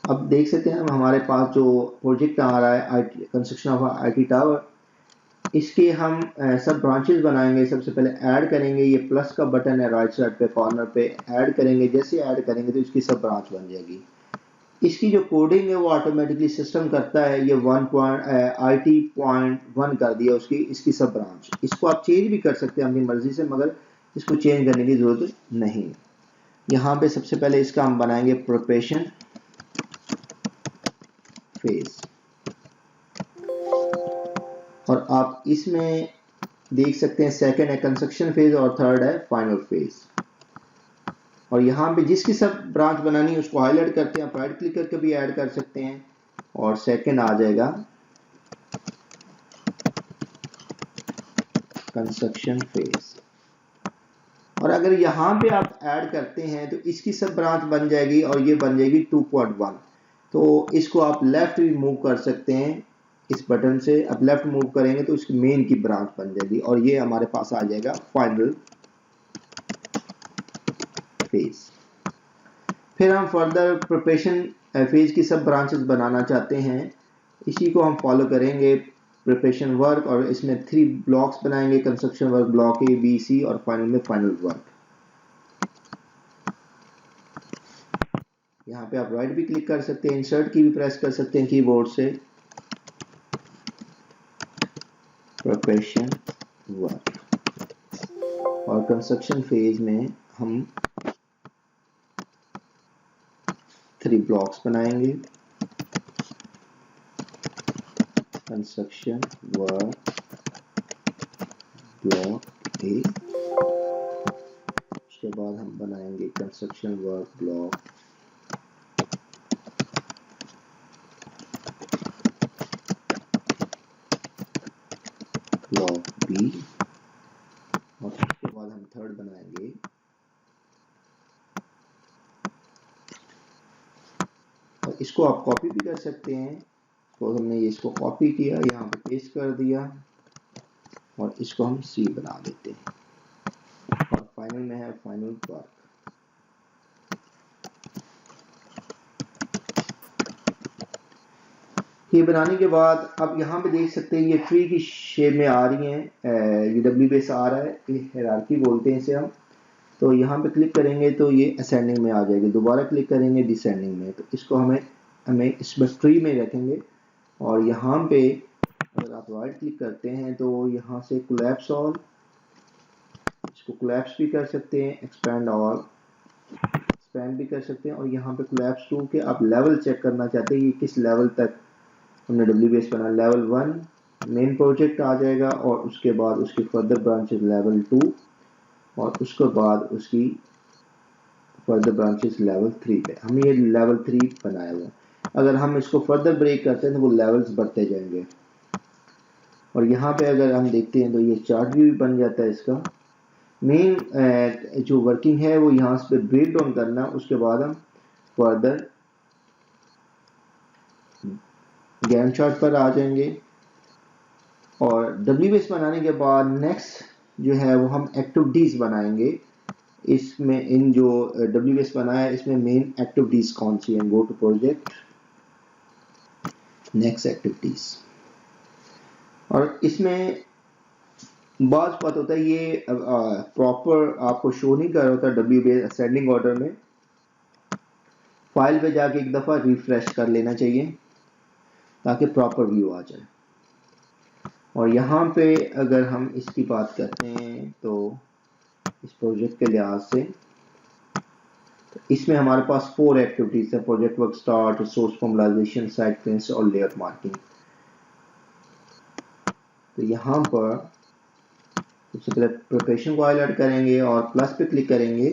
अब देख सकते हैं हमारे पास जो प्रोजेक्ट आ रहा है कंस्ट्रक्शन ऑफ IT टावर, इसके हम सब ब्रांचेस बनाएंगे। सबसे पहले ऐड करेंगे, ये प्लस का बटन है राइट साइड पे कॉर्नर पे, ऐड करेंगे। जैसे ऐड करेंगे तो इसकी सब ब्रांच बन जाएगी। इसकी जो कोडिंग है वो ऑटोमेटिकली सिस्टम करता है। ये IT.1 कर दिया उसकी, इसकी सब ब्रांच। इसको आप चेंज भी कर सकते हैं अपनी मर्जी से, मगर इसको चेंज करने की जरूरत नहीं। यहाँ पे सबसे पहले इसका हम बनाएंगे प्रिपरेशन फेज। और आप इसमें देख सकते हैं सेकंड है कंस्ट्रक्शन फेज और थर्ड है फाइनल फेज। और यहाँ पे जिसकी सब ब्रांच बनानी है उसको हाईलाइट करते हैं, आप राइट क्लिक करके भी ऐड कर सकते हैं और सेकंड आ जाएगा कंस्ट्रक्शन फेज। और अगर यहाँ पे आप ऐड करते हैं तो इसकी सब ब्रांच बन जाएगी और ये बन जाएगी 2.1। तो इसको आप लेफ्ट भी मूव कर सकते हैं, इस बटन से आप लेफ्ट मूव करेंगे तो इसकी मेन की ब्रांच बन जाएगी और ये हमारे पास आ जाएगा फाइनल फेज। फिर हम फर्दर प्रिपरेशन फेज की सब ब्रांचेस बनाना चाहते हैं, इसी को हम फॉलो करेंगे प्रिपरेशन वर्क और इसमें 3 ब्लॉक्स बनाएंगे, construction work block A B C और फाइनल में फाइनल वर्क। यहाँ पे आप राइट भी क्लिक कर सकते हैं, इंसर्ट की भी प्रेस कर सकते हैं कीबोर्ड से, प्रिपरेशन वर्क। और कंस्ट्रक्शन फेज में हम 3 ब्लॉक्स बनाएंगे, कंस्ट्रक्शन वर्क ब्लॉक ए, उसके बाद हम बनाएंगे कंस्ट्रक्शन वर्क ब्लॉक बी और उसके बाद हम थर्ड बनाएंगे और इसको आप कॉपी भी कर सकते हैं। तो हमने इसको कॉपी किया, यहाँ पे पेस्ट कर दिया और इसको हम सी बना देते हैं और फाइनल में है फाइनल वर्क। ये बनाने के बाद आप यहाँ पे देख सकते हैं ये ट्री की शेप में आ रही है, ये डब्ल्यू बेस आ रहा है, ये हायरार्की बोलते हैं इसे हम। तो यहाँ पे क्लिक करेंगे तो ये असेंडिंग में आ जाएगी, दोबारा क्लिक करेंगे डिसेंडिंग में। तो इसको हमें इसमें ट्री में रखेंगे और यहाँ पे अगर आप राइट क्लिक करते हैं तो यहाँ से कोलैप्स ऑल, इसको कोलैप्स भी कर सकते हैं, एक्सपैंड ऑल एक्सपैंड भी कर सकते हैं। और यहाँ पे कोलैप्स टू के आप लेवल चेक करना चाहते हैं कि किस लेवल तक हमने डब्ल्यू बेस बना। लेवल 1 मेन प्रोजेक्ट आ जाएगा और उसके बाद उसकी फर्दर ब्रांचेस लेवल 2 और उसके बाद उसकी फर्दर ब्रांचेस लेवल 3 पे। हमने ये लेवल 3 बनाया हुआ, अगर हम इसको फर्दर ब्रेक करते हैं तो वो लेवल्स बढ़ते जाएंगे। और यहाँ पे अगर हम देखते हैं तो ये चार्ट भी बन जाता है। इसका मेन जो वर्किंग है वो यहाँ पे ब्रेक डाउन करना, उसके बाद हम फर्दर गैंट चार्ट पर आ जाएंगे। और डब्ल्यू बेस बनाने के बाद नेक्स्ट जो है वो हम एक्टिविटीज बनाएंगे। इसमें इन जो डब्ल्यू बेस बनाया इसमें मेन एक्टिविटीज कौन सी हैं, go to project, next activities. और इसमें बात होता है ये प्रॉपर आपको शो नहीं कर रहा होता डब्ल्यू बेस असेंडिंग ऑर्डर में। फाइल पे जाके एक दफा रिफ्रेश कर लेना चाहिए ताकि प्रॉपर व्यू आ जाए। और यहाँ पे अगर हम इसकी बात करते हैं तो इस प्रोजेक्ट के लिहाज से तो इसमें हमारे पास 4 एक्टिविटीज है, project work start, resource formalisation, site clearance और लेयर मार्किंग। तो यहाँ पर सबसे पहले प्रिपरेशन को हाईलाइट करेंगे और प्लस पे क्लिक करेंगे।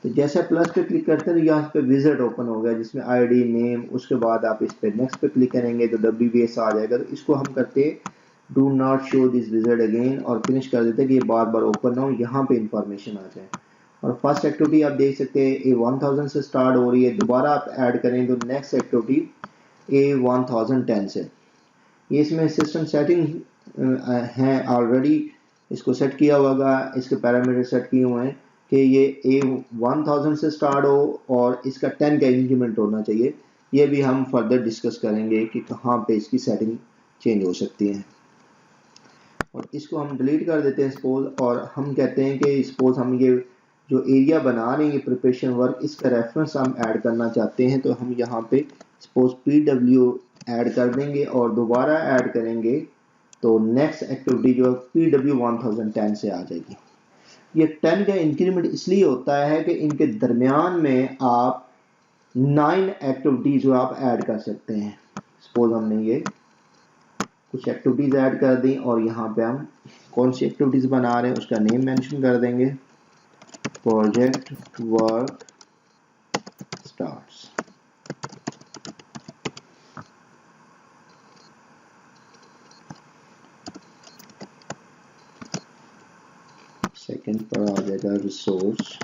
तो जैसे प्लस पे क्लिक करते हैं तो यहाँ पे विजिट ओपन हो गया जिसमें आईडी नेम, उसके बाद आप इस पे नेक्स्ट पे क्लिक करेंगे तो WBS आ जाएगा। तो इसको हम करते do not show this visit again और फिनिश कर देते हैं कि ये बार बार ओपन ना हो, यहाँ पे इंफॉर्मेशन आ जाए। और फर्स्ट एक्टिविटी आप देख सकते हैं A1000 से स्टार्ट हो रही है, दोबारा आप ऐड करें तो नेक्स्ट एक्टिविटी A1010 से। ये इसमें सिस्टम सेटिंग है ऑलरेडी, इसको सेट किया होगा, इसके पैरामीटर सेट किए हुए हैं कि ये A1000 से स्टार्ट हो और इसका 10 का इंक्रीमेंट होना चाहिए। ये भी हम फर्दर डिस्कस करेंगे कि कहाँ पे इसकी सेटिंग चेंज हो सकती है। और इसको हम डिलीट कर देते हैं सपोज, और हम कहते हैं कि सपोज हम ये जो एरिया बना रहे हैं प्रिपरेशन वर्क, इसका रेफरेंस हम ऐड करना चाहते हैं। तो हम यहाँ पे सपोज PW ऐड कर देंगे और दोबारा ऐड करेंगे तो नेक्स्ट एक्टिविटी जो PW 1010 से आ जाएगी। ये 10 का इंक्रीमेंट इसलिए होता है कि इनके दरमियान में आप 9 एक्टिविटीज जो आप ऐड कर सकते हैं। सपोज हमने ये कुछ एक्टिविटीज़ ऐड कर दी और यहाँ पे हम कौन सी एक्टिविटीज़ बना रहे हैं उसका नेम मेंशन कर देंगे, प्रोजेक्ट वर्क स्टार्ट्स। सेकंड पर आ जाएगा resource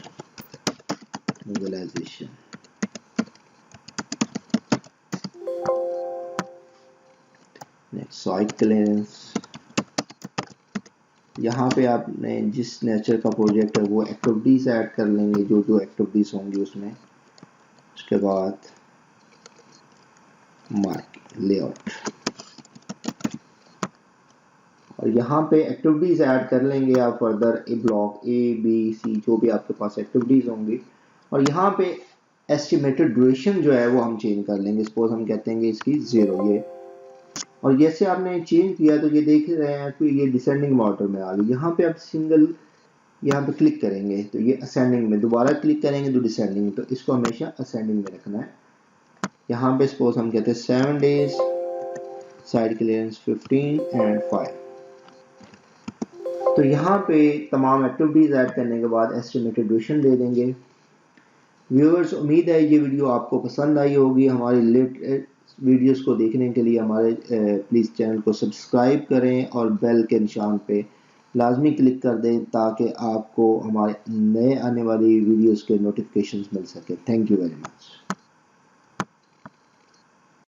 mobilization. Next site clearance. यहाँ पे आपने जिस नेचर का प्रोजेक्ट है वो एक्टिविटीज ऐड कर लेंगे, जो जो एक्टिविटीज होंगी उसमें। उसके बाद मार्क लेआउट, और यहाँ पे एक्टिविटीज ऐड कर लेंगे आप further A block A B C जो भी आपके पास एक्टिविटीज होंगी। और यहाँ पे एस्टिमेटेड ड्यूरेशन जो है वो हम चेंज कर लेंगे। सपोज हम कहते हैं इसकी 0 ये, और जैसे आपने चेंज किया तो ये देख रहे हैं कि ये डिसेंडिंग ऑर्डर में आ गई। यहाँ पे आप सिंगल यहाँ पे क्लिक करेंगे तो ये असेंडिंग में, दोबारा क्लिक करेंगे तो डिसेंडिंग, तो इसको हमेशा असेंडिंग में रखना है। यहाँ पे सपोज हम कहते हैं 7 डेज, साइड क्लियरेंस 15 एंड 5। तो यहाँ पे तमाम एक्टिविटीज ऐड करने के बाद एस्टिमेटेड ड्यूरेशन दे देंगे। व्यूअर्स, उम्मीद है ये वीडियो आपको पसंद आई होगी। हमारी लेटेस्ट वीडियोस को देखने के लिए हमारे प्लीज़ चैनल को सब्सक्राइब करें और बेल के निशान पे लाजमी क्लिक कर दें ताकि आपको हमारे नए आने वाली वीडियोस के नोटिफिकेशंस मिल सके। Thank you very much.